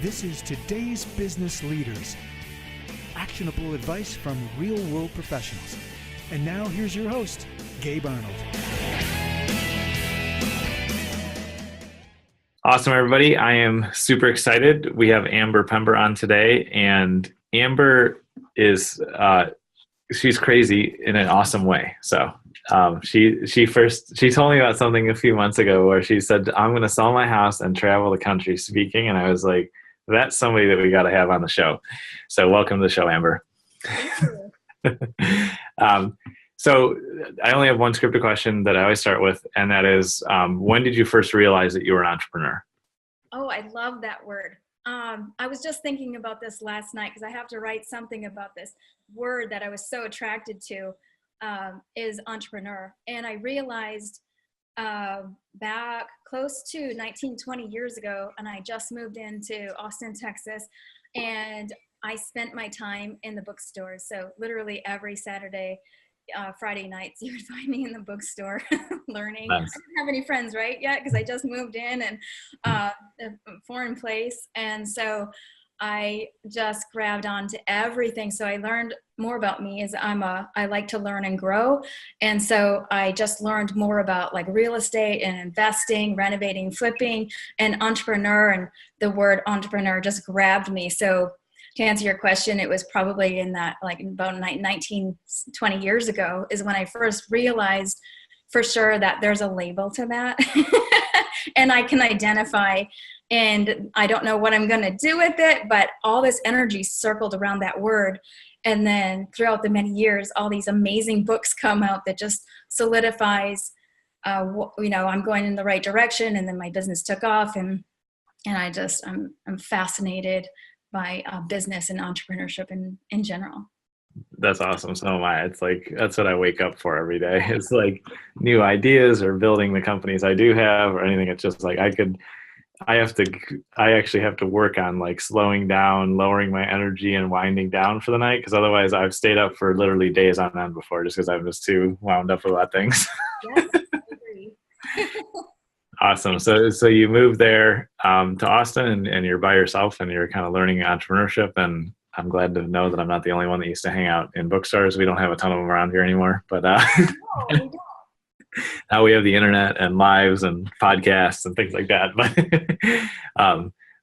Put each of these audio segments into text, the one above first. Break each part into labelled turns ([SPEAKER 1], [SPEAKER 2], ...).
[SPEAKER 1] This is Today's Business Leaders. Actionable advice from real-world professionals. And now here's your host, Gabe Arnold.
[SPEAKER 2] Awesome, everybody. I am super excited. We have Pember on today, and Amber is she's crazy in an awesome way. So she told me about something a few months ago where she said, I'm going to sell my house and travel the country speaking. And I was like, that's somebody that we got to have on the show. So welcome to the show, Amber.
[SPEAKER 3] Thank you.
[SPEAKER 2] So I only have one scripted question that I always start with, and that is, when did you first realize that you were an entrepreneur?
[SPEAKER 3] Oh, I love that word. I was just thinking about this last night because I have to write something about this word that I was so attracted to, is entrepreneur. And I realized back close to 19, 20 years ago, and I just moved into Austin, Texas, and I spent my time in the bookstores. So literally every Saturday, Friday nights, you would find me in the bookstore learning.
[SPEAKER 2] Nice.
[SPEAKER 3] I didn't have any friends right yet because I just moved in and a foreign place. And so I just grabbed onto everything. So I learned more about me is I like to learn and grow. And so I just learned more about like real estate and investing, renovating, flipping, and entrepreneur. And the word entrepreneur just grabbed me. So to answer your question, it was probably in that like about 19, 20 years ago is when I first realized for sure that there's a label to that and I can identify, and I don't know what I'm going to do with it, but all this energy circled around that word. And then throughout the many years, all these amazing books come out that just solidifies, I'm going in the right direction. And then my business took off, and I'm fascinated by business and entrepreneurship in general.
[SPEAKER 2] That's awesome. So am I. It's like, that's what I wake up for every day. It's like new ideas or building the companies I do have or anything. It's just like, I actually have to work on like slowing down, lowering my energy and winding down for the night. Cause otherwise I've stayed up for literally days on end before just cause I'm just too wound up with a lot of things.
[SPEAKER 3] Yes, I agree.
[SPEAKER 2] Awesome. So you moved there to Austin and you're by yourself and you're kind of learning entrepreneurship, and I'm glad to know that I'm not the only one that used to hang out in bookstores. We don't have a ton of them around here anymore, but
[SPEAKER 3] No, we don't.
[SPEAKER 2] now we have the internet and lives and podcasts and things like that.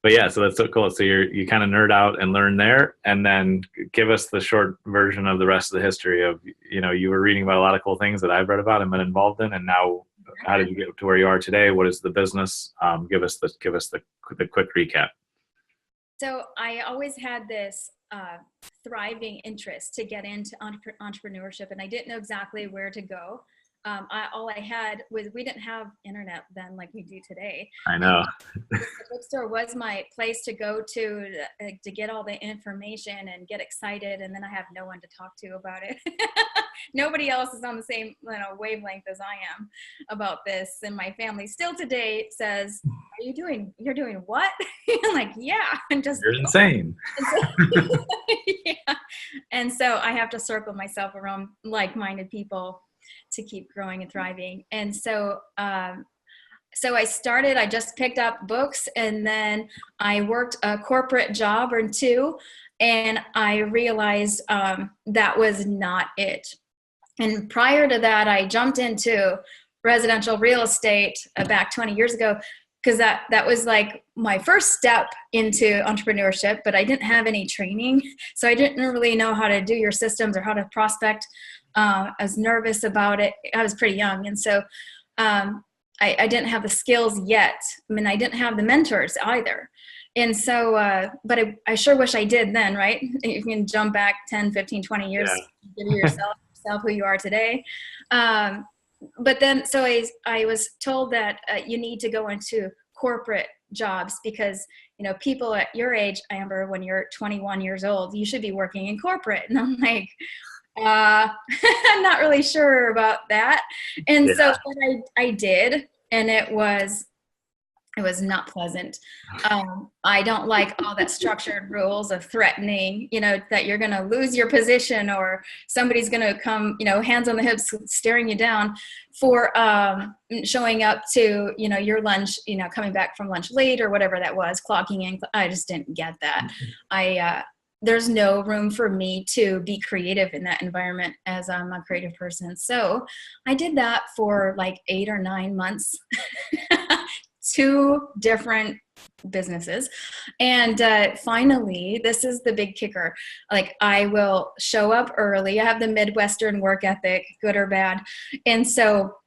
[SPEAKER 2] But yeah, so that's so cool. So you kind of nerd out and learn there, and then give us the short version of the rest of the history of, you were reading about a lot of cool things that I've read about and been involved in, and now how did you get to where you are today? What is the business? Give us the quick recap.
[SPEAKER 3] So I always had this thriving interest to get into entrepreneurship, and I didn't know exactly where to go. All I had was, we didn't have internet then like we do today.
[SPEAKER 2] I know.
[SPEAKER 3] The bookstore was my place to go to get all the information and get excited, and then I have no one to talk to about it. Nobody else is on the same wavelength as I am about this, and my family still today says, you're doing what? I'm like, yeah,
[SPEAKER 2] You're insane.
[SPEAKER 3] Yeah. And so I have to circle myself around like-minded people to keep growing and thriving. And so I just picked up books, and then I worked a corporate job or two, and I realized that was not it. And prior to that, I jumped into residential real estate back 20 years ago, because that was like my first step into entrepreneurship, but I didn't have any training. So I didn't really know how to do your systems or how to prospect. I was nervous about it. I was pretty young. And so I didn't have the skills yet. I mean, I didn't have the mentors either. And so, but I sure wish I did then, right? You can jump back 10, 15, 20 years, give yourself who you are today. But then, so I was told that you need to go into corporate jobs because, people at your age, Amber, when you're 21 years old, you should be working in corporate. And I'm like, I'm not really sure about that. And so I did, and it was It was not pleasant. I don't like all that structured rules of threatening, that you're going to lose your position or somebody's going to come, hands on the hips, staring you down for showing up to, your lunch, coming back from lunch late or whatever that was, clocking in. I just didn't get that. There's no room for me to be creative in that environment as I'm a creative person. So I did that for like 8 or 9 months. 2 different businesses. And finally, this is the big kicker. Like, I will show up early. I have the Midwestern work ethic, good or bad. And so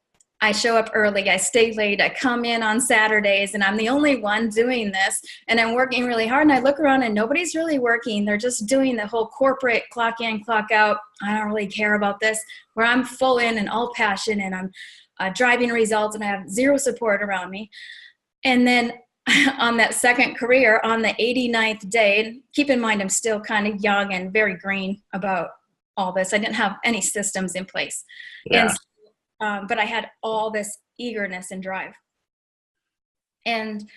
[SPEAKER 3] I show up early, I stay late, I come in on Saturdays, and I'm the only one doing this. And I'm working really hard, and I look around and nobody's really working. They're just doing the whole corporate clock in, clock out. I don't really care about this, where I'm full in and all passion, and I'm driving results, and I have zero support around me. And then on that second career, on the 89th day, keep in mind I'm still kind of young and very green about all this. I didn't have any systems in place.
[SPEAKER 2] Yeah.
[SPEAKER 3] And but I had all this eagerness and drive. And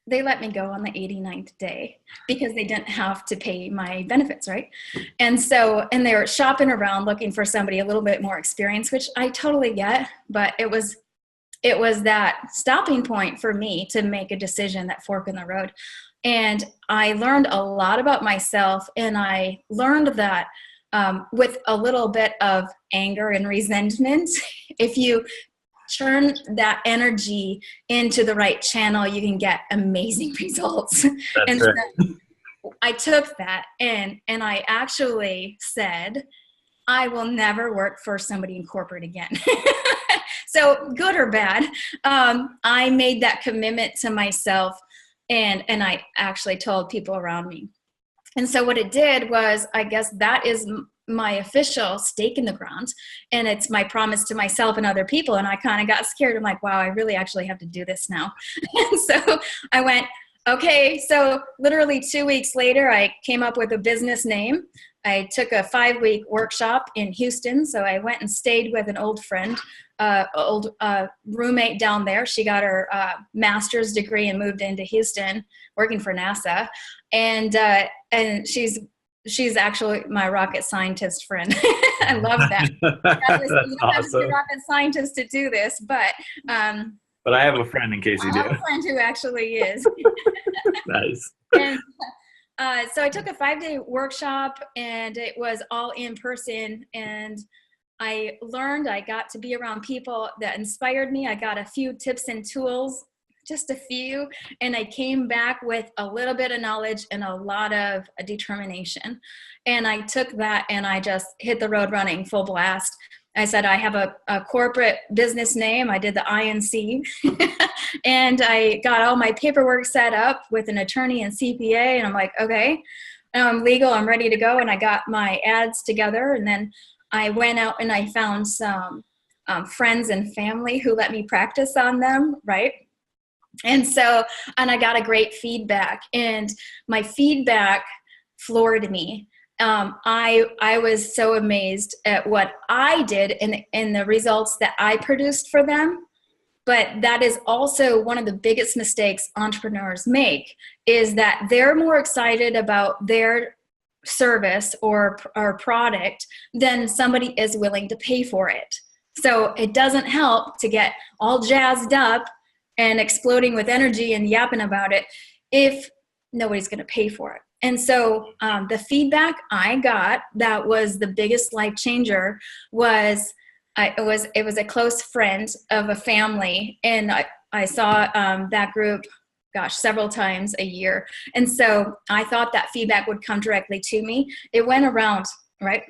[SPEAKER 3] they let me go on the 89th day because they didn't have to pay my benefits, right? And they were shopping around looking for somebody a little bit more experienced, which I totally get, but it was that stopping point for me to make a decision, that fork in the road. And I learned a lot about myself, and I learned that with a little bit of anger and resentment, if you turn that energy into the right channel, you can get amazing results.
[SPEAKER 2] That's right.
[SPEAKER 3] So I took that and I actually said, I will never work for somebody in corporate again. So good or bad, I made that commitment to myself, and I actually told people around me. And so what it did was, I guess that is my official stake in the ground, and it's my promise to myself and other people. And I kind of got scared. I'm like, wow, I really actually have to do this now. And so I went, okay. So literally 2 weeks later, I came up with a business name. I took a 5-week workshop in Houston. So I went and stayed with an old friend, old roommate down there. She got her master's degree and moved into Houston, working for NASA. And she's actually my rocket scientist friend. I love that.
[SPEAKER 2] That's
[SPEAKER 3] you don't have to be a
[SPEAKER 2] awesome.
[SPEAKER 3] rocket scientist to do this, but
[SPEAKER 2] But I have a friend in case you
[SPEAKER 3] I have
[SPEAKER 2] do.
[SPEAKER 3] a friend who actually is.
[SPEAKER 2] Nice.
[SPEAKER 3] And so I took a 5-day workshop, and it was all in person. And I learned, I got to be around people that inspired me. I got a few tips and tools, just a few. And I came back with a little bit of knowledge and a lot of determination. And I took that and I just hit the road running full blast. I said, I have a corporate business name. I did the INC and I got all my paperwork set up with an attorney and CPA. And I'm like, okay, now I'm legal. I'm ready to go. And I got my ads together. And then I went out and I found some friends and family who let me practice on them, right? And I got a great feedback. And my feedback floored me. I was so amazed at what I did and the results that I produced for them. But that is also one of the biggest mistakes entrepreneurs make, is that they're more excited about their service or product than somebody is willing to pay for it. So it doesn't help to get all jazzed up and exploding with energy and yapping about it if nobody's going to pay for it. And so the feedback I got that was the biggest life changer was it was a close friend of a family, and I saw that group, several times a year. And so I thought that feedback would come directly to me. It went around, right?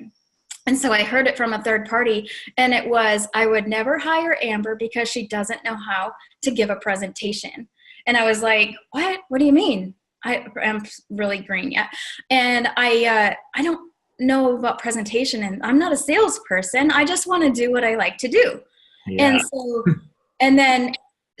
[SPEAKER 3] And so I heard it from a third party, and it was, I would never hire Amber because she doesn't know how to give a presentation. And I was like, what? What do you mean? I'm really green yet. And I don't know about presentation, and I'm not a salesperson. I just want to do what I like to do. Yeah.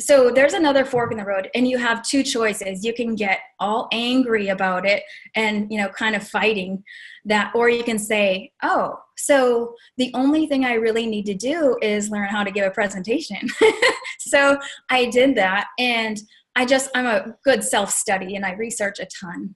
[SPEAKER 3] So there's another fork in the road, and you have two choices. You can get all angry about it and, kind of fighting that, or you can say, oh, so the only thing I really need to do is learn how to give a presentation. So I did that, and I'm a good self-study and I research a ton.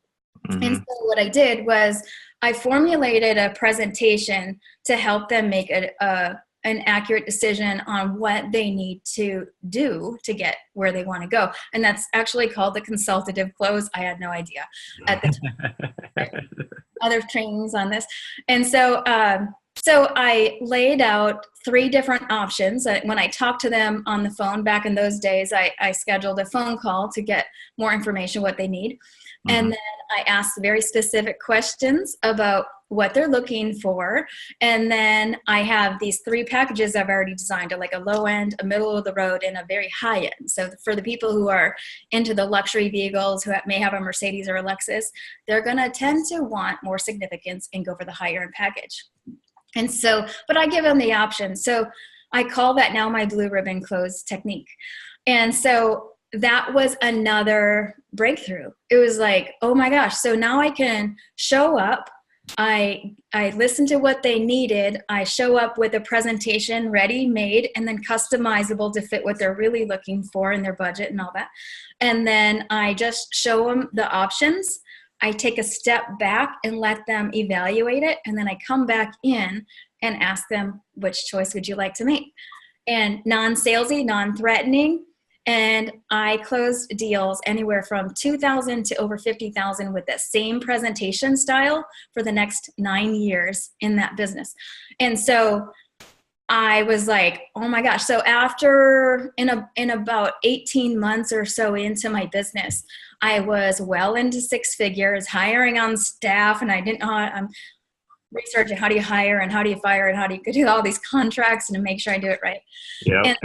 [SPEAKER 2] Mm-hmm.
[SPEAKER 3] And so what I did was I formulated a presentation to help them make an accurate decision on what they need to do to get where they want to go. And that's actually called the consultative close. I had no idea at the time. Other trainings on this. And so, so I laid out 3 different options. When I talked to them on the phone back in those days, I scheduled a phone call to get more information, what they need.
[SPEAKER 2] Mm-hmm.
[SPEAKER 3] And then I asked very specific questions about what they're looking for. And then I have these 3 packages I've already designed, like a low end, a middle of the road, and a very high end. So for the people who are into the luxury vehicles, who may have a Mercedes or a Lexus, they're going to tend to want more significance and go for the higher end package. And so, but I give them the option. So I call that now my blue ribbon close technique. And so that was another breakthrough. It was like, oh my gosh. So now I can show up. I listen to what they needed. I show up with a presentation ready made and then customizable to fit what they're really looking for in their budget and all that. And then I just show them the options. I take a step back and let them evaluate it. And then I come back in and ask them, which choice would you like to make? And non-salesy, non-threatening. And I closed deals anywhere from $2,000 to over $50,000 with that same presentation style for the next 9 years in that business. And so I was like, oh my gosh. So after, in about 18 months or so into my business, I was well into 6 figures, hiring on staff, and I didn't know I'm researching how do you hire and how do you fire and how do you do all these contracts and to make sure I do it right.
[SPEAKER 2] Yep.
[SPEAKER 3] And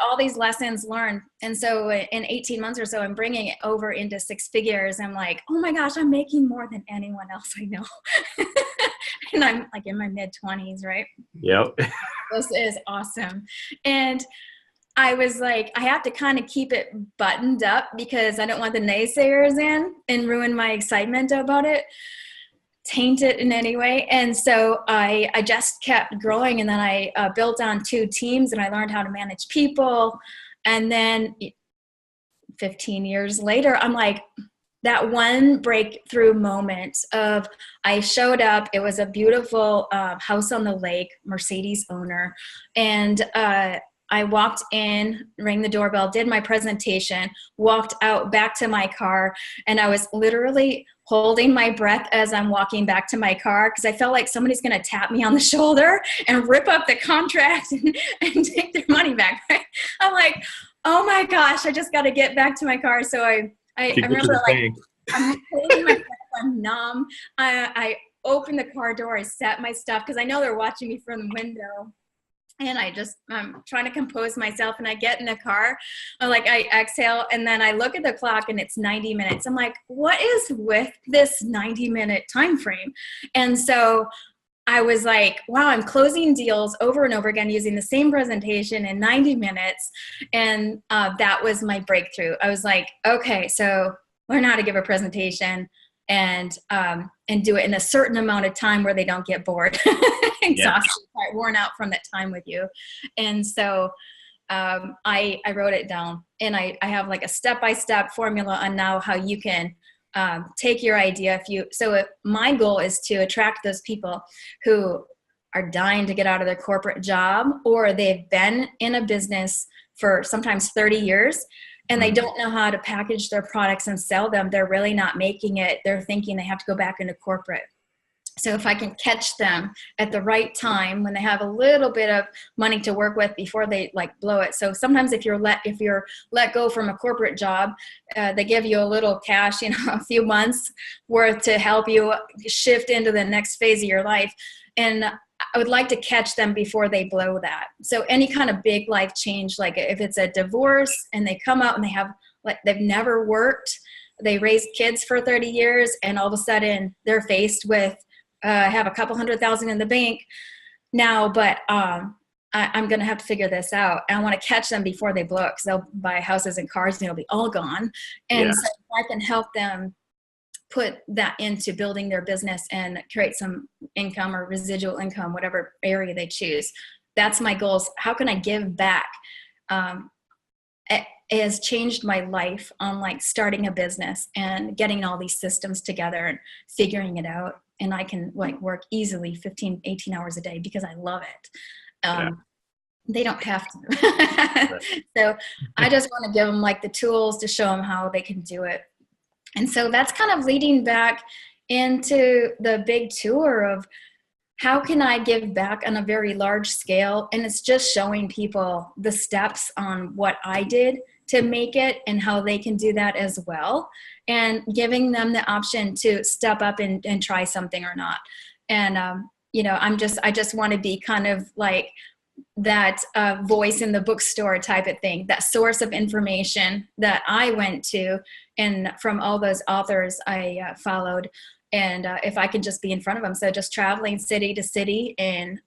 [SPEAKER 3] all these lessons learned. And so in 18 months or so, I'm bringing it over into 6 figures. I'm like, oh my gosh, I'm making more than anyone else I know. And I'm like in my mid-20s, right?
[SPEAKER 2] Yep.
[SPEAKER 3] This is awesome. And I was like, I have to kind of keep it buttoned up because I don't want the naysayers in and ruin my excitement about it, taint it in any way. And so I just kept growing, and then I built on 2 teams, and I learned how to manage people. And then 15 years later, I'm like, that one breakthrough moment of I showed up, it was a beautiful house on the lake, Mercedes owner. And I walked in, rang the doorbell, did my presentation, walked out back to my car, and I was literally holding my breath as I'm walking back to my car because I felt like somebody's going to tap me on the shoulder and rip up the contract and take their money back. Right? I'm like, oh my gosh, I just got to get back to my car. So I remember like I'm holding my breath, I'm numb. I opened the car door, I set my stuff because I know they're watching me from the window. And I'm trying to compose myself, and I get in the car, I exhale, and then I look at the clock and it's 90 minutes. I'm like, what is with this 90-minute time frame? And so I was like, wow, I'm closing deals over and over again using the same presentation in 90 minutes. And that was my breakthrough. I was like, okay, so learn how to give a presentation and do it in a certain amount of time where they don't get bored, exhausted, worn out from that time with you. And so I wrote it down, and I have like a step-by-step formula on now how you can take your idea. If my goal is to attract those people who are dying to get out of their corporate job, or they've been in a business for sometimes 30 years, and they don't know how to package their products and sell them. They're really not making it. They're thinking they have to go back into corporate. So if I can catch them at the right time when they have a little bit of money to work with before they like blow it. So sometimes if you're let go from a corporate job, they give you a little cash, a few months worth to help you shift into the next phase of your life. And I would like to catch them before they blow that. So any kind of big life change, like if it's a divorce and they come out and they've never worked, they raised kids for 30 years, and all of a sudden they're faced with, have a couple $100,000 in the bank now, but I'm going to have to figure this out. And I want to catch them before they blow it, because they'll buy houses and cars and it'll be all gone. And so I can help them put that into building their business and create some income or residual income, whatever area they choose. That's my goals. How can I give back? has changed my life on like starting a business and getting all these systems together and figuring it out. And I can like work easily 15, 18 hours a day because I love it. They don't have to. So I just want to give them like the tools to show them how they can do it. And so that's kind of leading back into the big tour of how can I give back on a very large scale? And it's just showing people the steps on what I did to make it and how they can do that as well. And giving them the option to step up and try something or not. And, I just want to be kind of like that voice in the bookstore type of thing, that source of information that I went to and from all those authors I followed. And if I could just be in front of them. So just traveling city to city in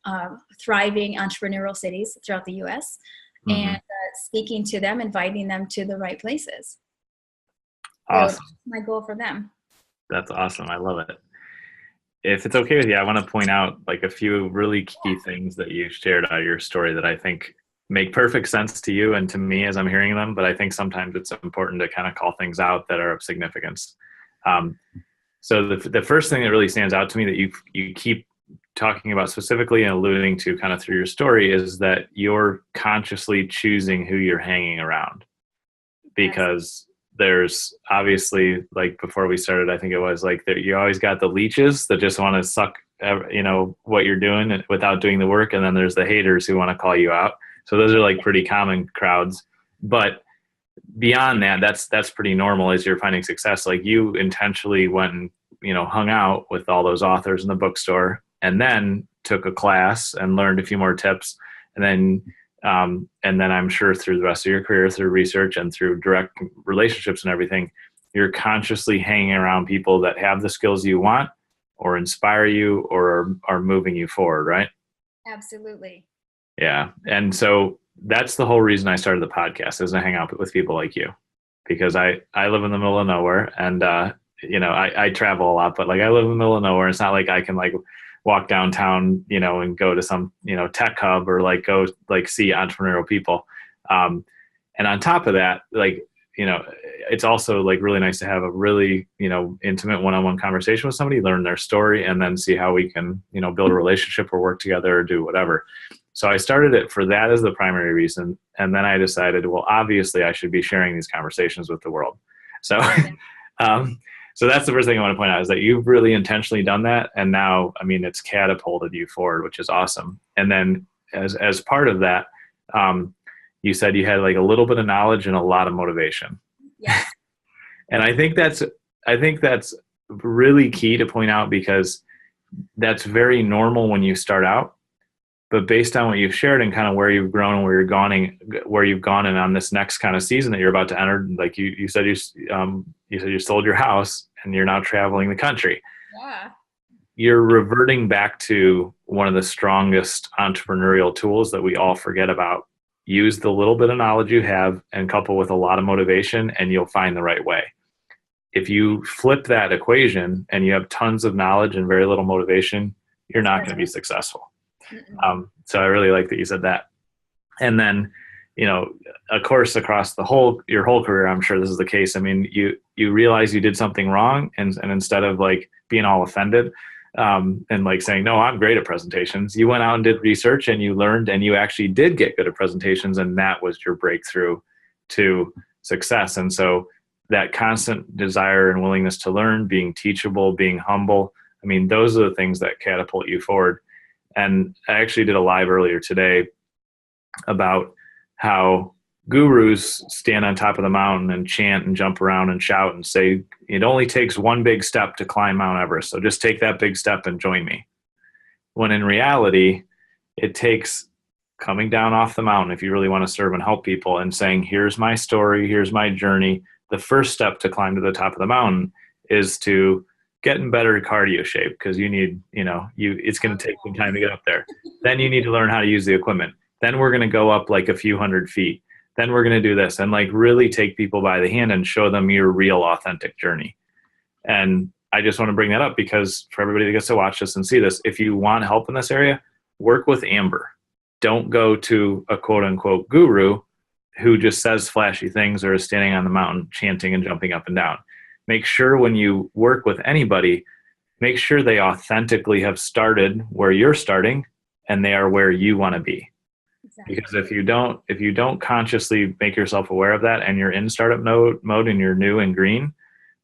[SPEAKER 3] thriving entrepreneurial cities throughout the U.S. And speaking to them, inviting them to the right places.
[SPEAKER 2] Awesome.
[SPEAKER 3] So that's my goal for them.
[SPEAKER 2] That's awesome. I love it. If it's okay with you, I want to point out like a few really key things that you shared out of your story that I think make perfect sense to you and to me as I'm hearing them. But I think sometimes it's important to kind of call things out that are of significance. So the first thing that really stands out to me that you keep talking about specifically and alluding to kind of through your story is that you're consciously choosing who you're hanging around, because there's obviously, like before we started, I think it was like that you always got the leeches that just want to suck, what you're doing without doing the work. And then there's the haters who want to call you out. So those are like pretty common crowds, but beyond that, that's pretty normal as you're finding success. Like you intentionally went and, hung out with all those authors in the bookstore and then took a class and learned a few more tips. And then I'm sure through the rest of your career, through research and through direct relationships and everything, you're consciously hanging around people that have the skills you want or inspire you or are moving you forward, right?
[SPEAKER 3] Absolutely.
[SPEAKER 2] Yeah. And so that's the whole reason I started the podcast, is to hang out with people like you, because I live in the middle of nowhere and, I travel a lot, but like I live in the middle of nowhere. It's not like I can like walk downtown, and go to some, tech hub or like go like see entrepreneurial people. And on top of that, like, it's also like really nice to have a really, intimate one-on-one conversation with somebody, learn their story, and then see how we can, build a relationship or work together or do whatever. So I started it for that as the primary reason. And then I decided, well, obviously I should be sharing these conversations with the world. So, so that's the first thing I want to point out, is that you've really intentionally done that. And now, it's catapulted you forward, which is awesome. And then as part of that, you said you had like a little bit of knowledge and a lot of motivation.
[SPEAKER 3] Yes.
[SPEAKER 2] And I think that's really key to point out, because that's very normal when you start out. But based on what you've shared and kind of where you've grown and where you've gone, and on this next kind of season that you're about to enter, like you said you sold your house and you're now traveling the country.
[SPEAKER 3] Yeah.
[SPEAKER 2] You're reverting back to one of the strongest entrepreneurial tools that we all forget about. Use the little bit of knowledge you have and couple with a lot of motivation, and you'll find the right way. If you flip that equation and you have tons of knowledge and very little motivation, you're not going to be successful. So I really like that you said that. And then, of course, across your whole career, I'm sure this is the case. You realize you did something wrong, and instead of like being all offended, and like saying, no, I'm great at presentations, you went out and did research and you learned, and you actually did get good at presentations. And that was your breakthrough to success. And so that constant desire and willingness to learn, being teachable, being humble, those are the things that catapult you forward. And I actually did a live earlier today about how gurus stand on top of the mountain and chant and jump around and shout and say, it only takes one big step to climb Mount Everest, so just take that big step and join me. When in reality, it takes coming down off the mountain, if you really want to serve and help people, and saying, here's my story, here's my journey. The first step to climb to the top of the mountain is to get in better cardio shape, because you need, it's going to take some time to get up there. Then you need to learn how to use the equipment. Then we're going to go up like a few hundred feet. Then we're going to do this, and like really take people by the hand and show them your real authentic journey. And I just want to bring that up, because for everybody that gets to watch this and see this, if you want help in this area, work with Amber. Don't go to a quote unquote guru. who just says flashy things or is standing on the mountain chanting and jumping up and down. Make sure when you work with anybody, make sure they authentically have started where you're starting and they are where you want to be.
[SPEAKER 3] Exactly.
[SPEAKER 2] Because if you don't consciously make yourself aware of that and you're in startup mode and you're new and green,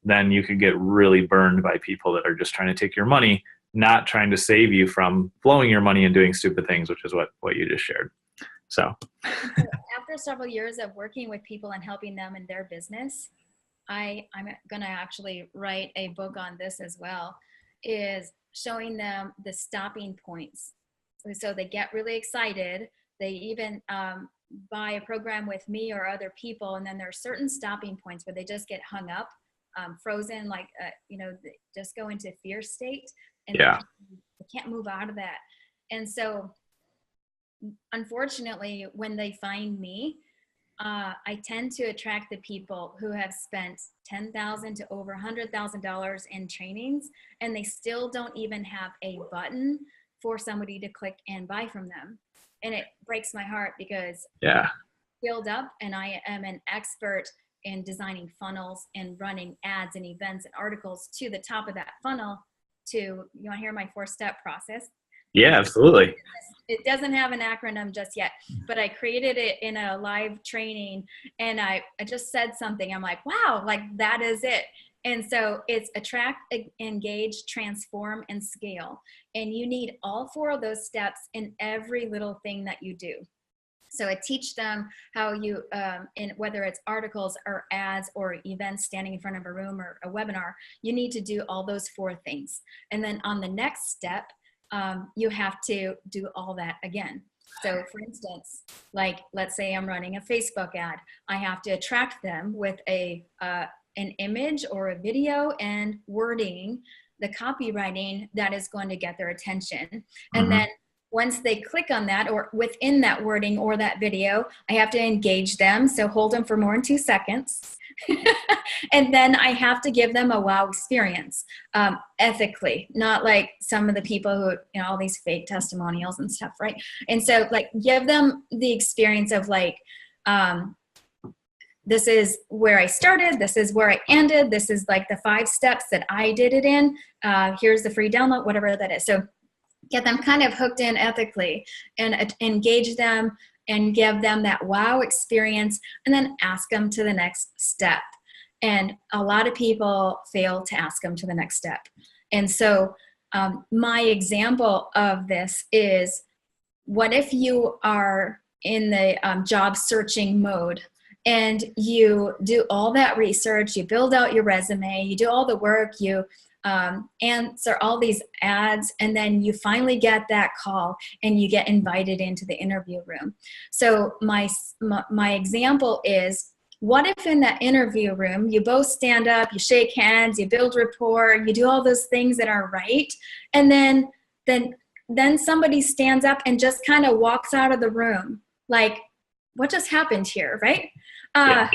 [SPEAKER 2] then you could get really burned by people that are just trying to take your money, not trying to save you from blowing your money and doing stupid things, which is what you just shared. So
[SPEAKER 3] after several years of working with people and helping them in their business, I'm going to actually write a book on this as well, is showing them the stopping points. So they get really excited. They even buy a program with me or other people, and then there are certain stopping points where they just get hung up, frozen, like, they just go into fear state, and
[SPEAKER 2] yeah,
[SPEAKER 3] they can't move out of that. And so unfortunately, when they find me, I tend to attract the people who have spent $10,000 to over $100,000 in trainings, and they still don't even have a button for somebody to click and buy from them. And it breaks my heart because
[SPEAKER 2] yeah,
[SPEAKER 3] build up, and I am an expert in designing funnels and running ads and events and articles to the top of that funnel. You want to hear my 4-step process?
[SPEAKER 2] yeah, absolutely.
[SPEAKER 3] It doesn't have an acronym just yet, but I created it in a live training, and I just said something. I'm like, wow, like that is it. And so it's attract, engage, transform, and scale. And you need all 4 of those steps in every little thing that you do. So I teach them how you, whether it's articles or ads or events, standing in front of a room or a webinar, you need to do all those 4 things. And then on the next step, you have to do all that again. So for instance, like, let's say I'm running a Facebook ad. I have to attract them with an image or a video and wording, the copywriting that is going to get their attention. And then once they click on that, or within that wording or that video, I have to engage them. So hold them for more than 2 seconds. And then I have to give them a wow experience, ethically, not like some of the people who, all these fake testimonials and stuff, right? And so, like, give them the experience of, like, this is where I started, this is where I ended, this is like the 5 steps that I did it in, here's the free download, whatever that is. So get them kind of hooked in ethically and engage them and give them that wow experience, and then ask them to the next step. And a lot of people fail to ask them to the next step. And so my example of this is, what if you are in the job searching mode, and you do all that research, you build out your resume, you do all the work, you answer all these ads, and then you finally get that call and you get invited into the interview room. So my example is, what if in that interview room, you both stand up, you shake hands, you build rapport, you do all those things that are right, and then somebody stands up and just kind of walks out of the room, like, what just happened here, right? Yeah.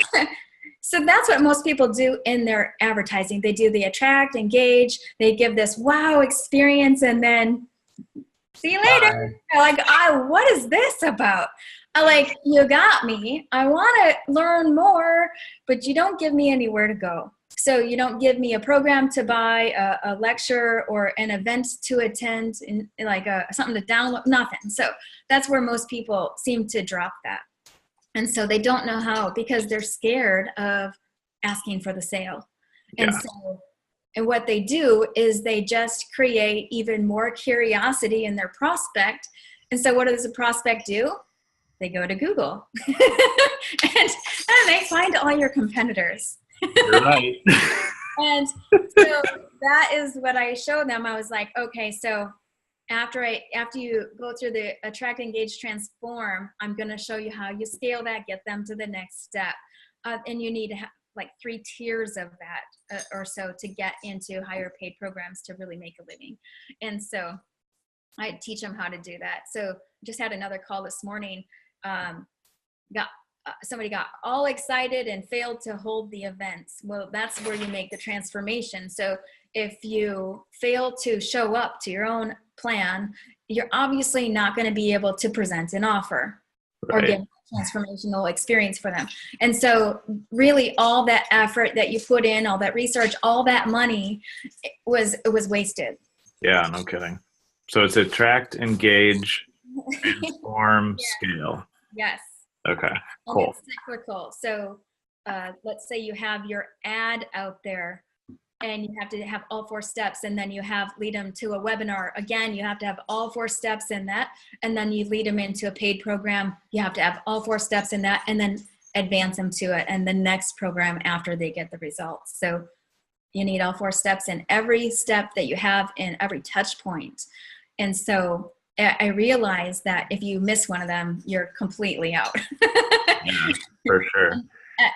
[SPEAKER 3] So that's what most people do in their advertising. They do the attract, engage, they give this wow experience, and then see you later. Like, what is this about? Like, you got me. I want to learn more, but you don't give me anywhere to go. So you don't give me a program to buy, a lecture, or an event to attend, like something to download, nothing. So that's where most people seem to drop that. And so they don't know how, because they're scared of asking for the sale. And so, and what they do is they just create even more curiosity in their prospect. And so what does a prospect do? They go to Google and they find all your competitors.
[SPEAKER 2] You're right.
[SPEAKER 3] And so that is what I showed them. I was like, okay, so after you go through the attract, engage, transform, I'm going to show you how you scale that, get them to the next step. And you need to have like 3 tiers of that or so to get into higher paid programs to really make a living. And so I teach them how to do that. So just had another call this morning. Somebody got all excited and failed to hold the events. Well, that's where you make the transformation. So if you fail to show up to your own plan, you're obviously not going to be able to present an offer or give transformational experience for them. And so really all that effort that you put in, all that research, all that money it was wasted.
[SPEAKER 2] Yeah, no kidding. So it's attract, engage, transform, scale.
[SPEAKER 3] Yes.
[SPEAKER 2] Okay,
[SPEAKER 3] And
[SPEAKER 2] cool.
[SPEAKER 3] it's cyclical. So let's say you have your ad out there and you have to have all 4 steps, and then you have lead them to a webinar. Again, you have to have all 4 steps in that, and then you lead them into a paid program. You have to have all 4 steps in that, and then advance them to it and the next program after they get the results. So you need all 4 steps in every step that you have in every touch point. And so I realized that if you miss one of them, you're completely out.
[SPEAKER 2] Yeah, for sure.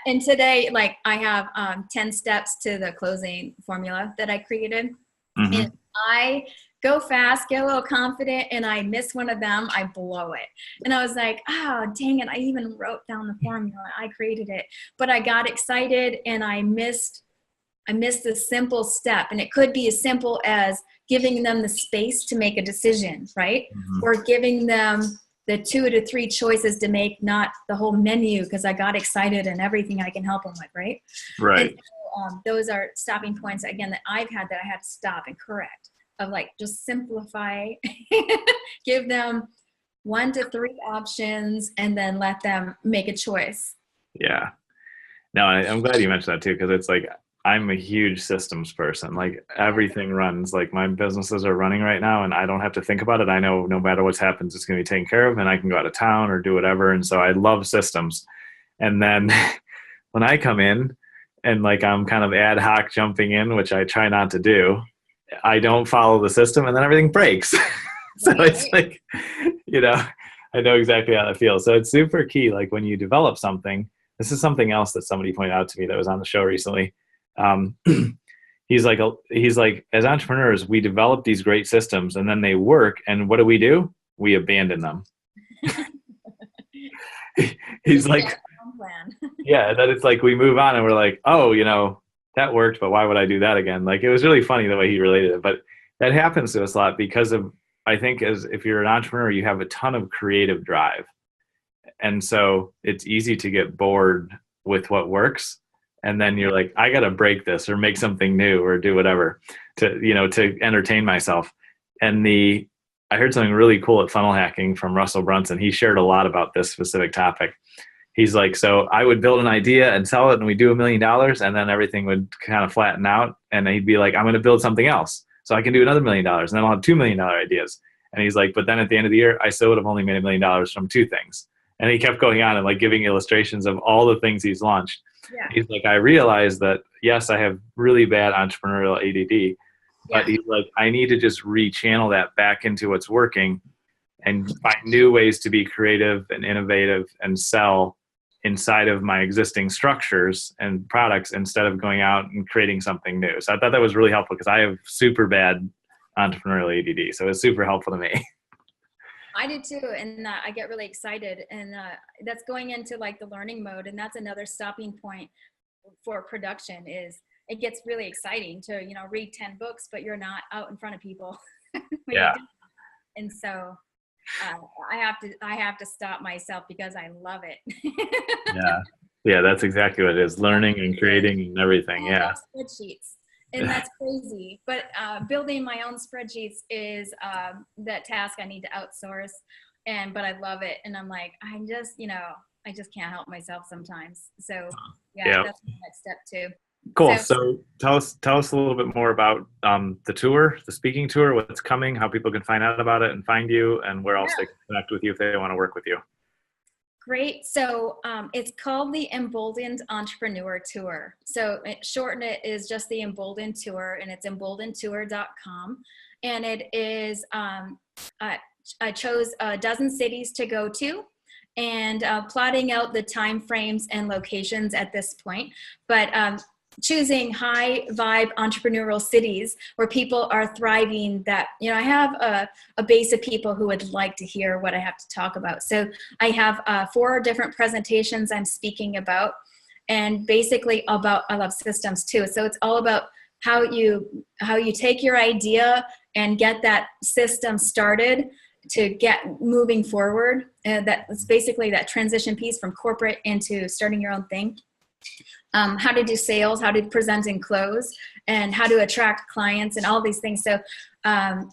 [SPEAKER 3] And today, like I have 10 steps to the closing formula that I created.
[SPEAKER 2] Mm-hmm.
[SPEAKER 3] And I go fast, get a little confident, and I miss one of them, I blow it. And I was like, oh, dang it. I even wrote down the formula. I created it. But I got excited and I missed the simple step. And it could be as simple as giving them the space to make a decision, right?
[SPEAKER 2] Mm-hmm.
[SPEAKER 3] Or giving them the 2 to 3 choices to make, not the whole menu, because I got excited and everything I can help them with, right?
[SPEAKER 2] Right.
[SPEAKER 3] And so, those are stopping points, again, that I've had that I had to stop and correct, of like, just simplify, give them 1 to 3 options, and then let them make a choice.
[SPEAKER 2] Yeah. No, I'm glad you mentioned that too, because it's like, I'm a huge systems person. Like everything runs, like my businesses are running right now and I don't have to think about it. I know no matter what happens, it's going to be taken care of and I can go out of town or do whatever. And so I love systems. And then when I come in and like I'm kind of ad hoc jumping in, which I try not to do, I don't follow the system and then everything breaks. So it's like, I know exactly how that feels. So it's super key. Like when you develop something, this is something else that somebody pointed out to me that was on the show recently. He's like, as entrepreneurs, we develop these great systems and then they work. And what do? We abandon them. He's like, yeah, that it's like we move on and we're like, oh, that worked, but why would I do that again? Like, it was really funny the way he related it, but that happens to us a lot because of, I think if you're an entrepreneur, you have a ton of creative drive. And so it's easy to get bored with what works. And then you're like, I got to break this or make something new or do whatever to entertain myself. And I heard something really cool at Funnel Hacking from Russell Brunson. He shared a lot about this specific topic. He's like, so I would build an idea and sell it and we do $1 million and then everything would kind of flatten out. And he'd be like, I'm going to build something else so I can do another $1 million and then I'll have $2 million ideas. And he's like, but then at the end of the year, I still would have only made $1 million from 2 things. And he kept going on and like giving illustrations of all the things he's launched. Yeah. He's like, I realized that, yes, I have really bad entrepreneurial ADD, but he's like, I need to just rechannel that back into what's working and find new ways to be creative and innovative and sell inside of my existing structures and products instead of going out and creating something new. So I thought that was really helpful because I have super bad entrepreneurial ADD. So it's super helpful to me.
[SPEAKER 3] I do too, and I get really excited, and that's going into like the learning mode, and that's another stopping point for production. Is it gets really exciting to read 10 books, but you're not out in front of people. Yeah. And so I have to stop myself because I love it.
[SPEAKER 2] Yeah, that's exactly what it is. Learning and creating and everything. Yeah.
[SPEAKER 3] Spreadsheets. And that's crazy. But building my own spreadsheets is that task I need to outsource. But I love it. And I'm like, I just can't help myself sometimes. So that's the next step too.
[SPEAKER 2] Cool. So tell us a little bit more about the tour, the speaking tour, what's coming, how people can find out about it and find you, and where else they can connect with you if they want to work with you.
[SPEAKER 3] Great. So it's called the Emboldened Entrepreneur Tour. So shorten it is just the Emboldened Tour, and it's emboldenedtour.com. And it is, I chose a dozen cities to go to and plotting out the time frames and locations at this point. But choosing high vibe entrepreneurial cities where people are thriving, that, I have a base of people who would like to hear what I have to talk about. So I have 4 different presentations I'm speaking about, and basically I love systems too. So it's all about how you take your idea and get that system started to get moving forward. That's basically that transition piece from corporate into starting your own thing. How to do sales, how to present and close, and how to attract clients and all these things. So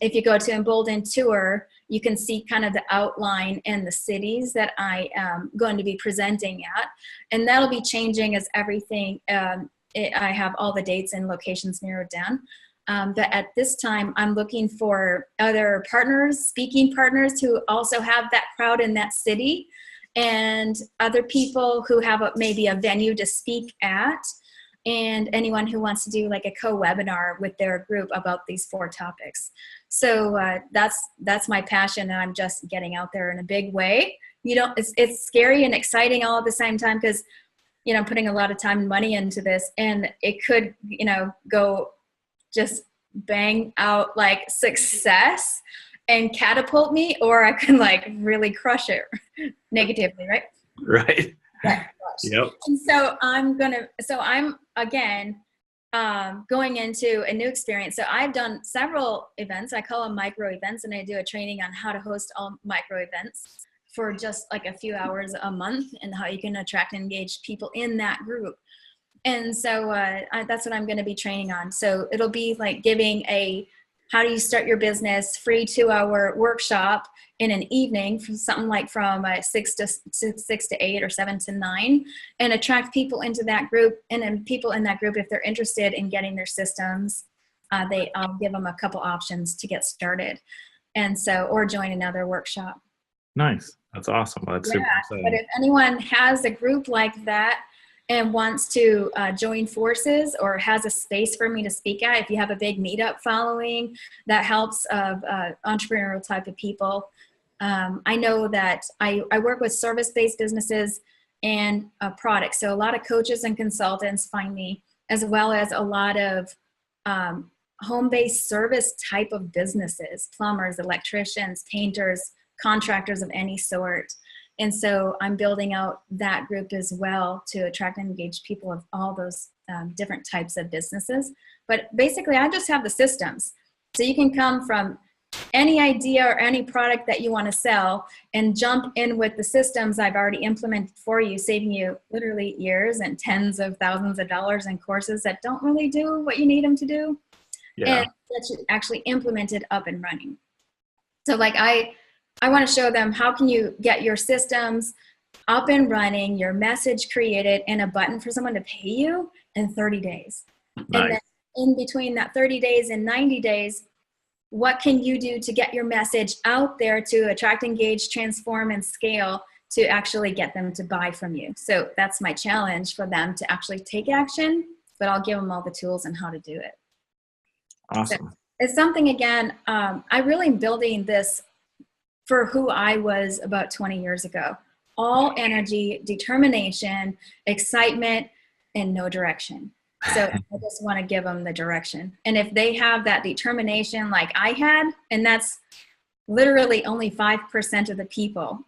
[SPEAKER 3] if you go to Emboldened Tour, you can see kind of the outline and the cities that I am going to be presenting at. And that'll be changing as everything, I have all the dates and locations narrowed down. But at this time, I'm looking for other partners, speaking partners who also have that crowd in that city, and other people who have maybe a venue to speak at, and anyone who wants to do like a co-webinar with their group about these 4 topics. So that's my passion, and I'm just getting out there in a big way. It's scary and exciting all at the same time, because I'm putting a lot of time and money into this, and it could go just bang out like success and catapult me, or I can like really crush it negatively, right?
[SPEAKER 2] Right. Yep.
[SPEAKER 3] And so I'm again going into a new experience. So I've done several events. I call them micro events, and I do a training on how to host all micro events for just like a few hours a month, and how you can attract and engage people in that group. And so that's what I'm going to be training on. So it'll be like giving a how do you start your business free 2-hour workshop in an evening, from something like from 6 to 8 or 7 to 9, and attract people into that group. And then people in that group, if they're interested in getting their systems, I'll give them a couple options to get started, and so, or join another workshop.
[SPEAKER 2] Nice. That's awesome. Well, that's super exciting.
[SPEAKER 3] But if anyone has a group like that and wants to join forces, or has a space for me to speak at, if you have a big meetup following that helps entrepreneurial type of people, I know that I work with service-based businesses and products. So a lot of coaches and consultants find me, as well as a lot of home-based service type of businesses, plumbers, electricians, painters, contractors of any sort. And so I'm building out that group as well to attract and engage people of all those different types of businesses. But basically, I just have the systems. So you can come from any idea or any product that you want to sell and jump in with the systems I've already implemented for you, saving you literally years and tens of thousands of dollars in courses that don't really do what you need them to do.
[SPEAKER 2] Yeah.
[SPEAKER 3] And that you actually implement it up and running. So like I want to show them how can you get your systems up and running, your message created, and a button for someone to pay you in 30 days.
[SPEAKER 2] Nice.
[SPEAKER 3] And then in between that 30 days and 90 days, what can you do to get your message out there to attract, engage, transform, and scale to actually get them to buy from you? So that's my challenge for them to actually take action, but I'll give them all the tools and how to do it.
[SPEAKER 2] Awesome.
[SPEAKER 3] So it's something, again, I really am building this for who I was about 20 years ago. All energy, determination, excitement, and no direction. So I just want to give them the direction. And if they have that determination like I had, and that's literally only 5% of the people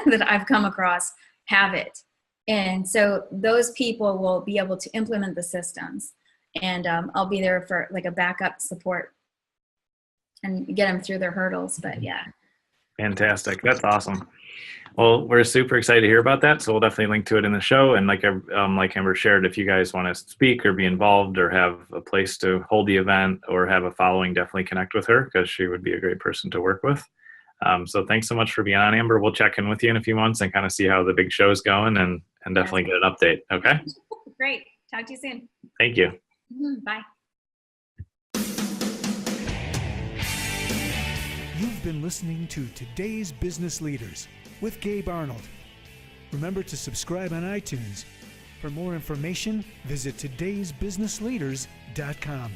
[SPEAKER 3] that I've come across have it. And so those people will be able to implement the systems. And I'll be there for like a backup support and get them through their hurdles. But yeah.
[SPEAKER 2] Fantastic. That's awesome. Well, we're super excited to hear about that. So we'll definitely link to it in the show. And like Amber shared, if you guys want to speak or be involved or have a place to hold the event or have a following, definitely connect with her, because she would be a great person to work with. So thanks so much for being on, Amber. We'll check in with you in a few months and kind of see how the big show's going, and definitely get an update. Okay.
[SPEAKER 3] Great. Talk to you soon.
[SPEAKER 2] Thank you.
[SPEAKER 3] Bye.
[SPEAKER 1] You've been listening to Today's Business Leaders with Gabe Arnold. Remember to subscribe on iTunes. For more information, visit todaysbusinessleaders.com.